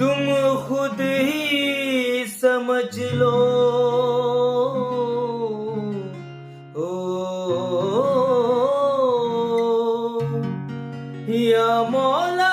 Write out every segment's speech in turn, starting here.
तुम खुद ही समझ लो ओ या मौला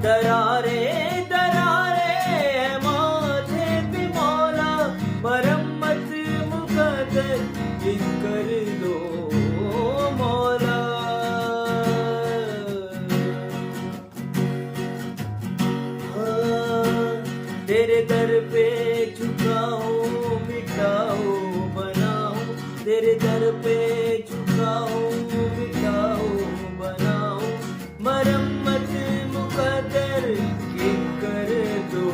दरारे माथे पे मौला मरम्मत मुकद्दर कर दो मौला तेरे दर पे झुकाओ मिटाओ बनाओ तेरे दर पे झुकाओ मिटाओ बनाओ मरम्मत मुकद्दर कर दो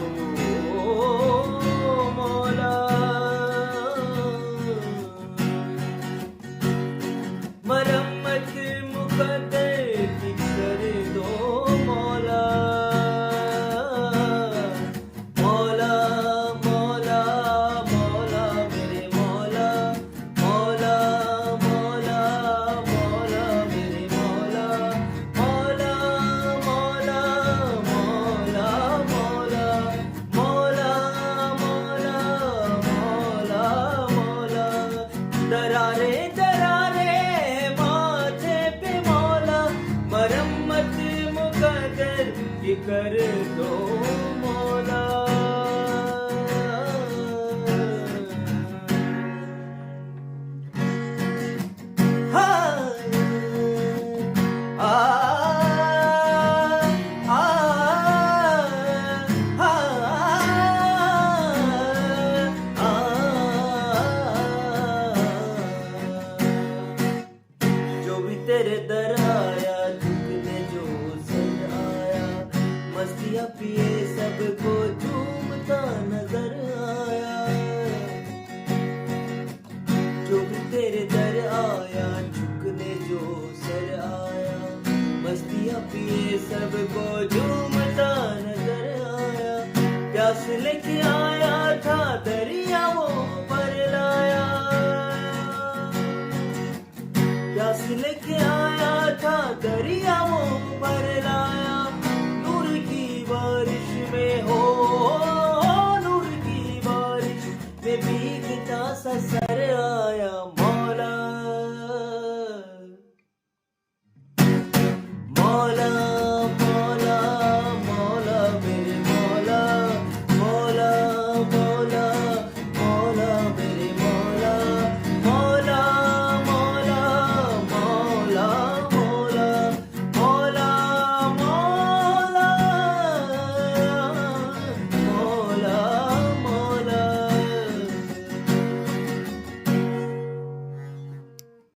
मौला मरम्मत मुकद्दर कर दो मौला मौला मौला मौला मेरे मौला मौला मौला मौला मेरे मौला मौला मौला मौला मौला मौला मौला मौला मौला दरारे माथे पे मौला मरम्मत मुकद्दर कर दो मौला जो भी तेरे दर आया झुकने जो सर आया मस्तियाँ पिए सबको झूमता नजर आया जो भी तेरे दर आया झुकने जो सर आया मस्तियाँ पिए सबको झूमता नजर आया प्यास लेके आया था दरियाओं पर लाया प्यास लेके आया था दरियाओं पर लाया नूर की बारिश में हो नूर की बारिश में भीगता सा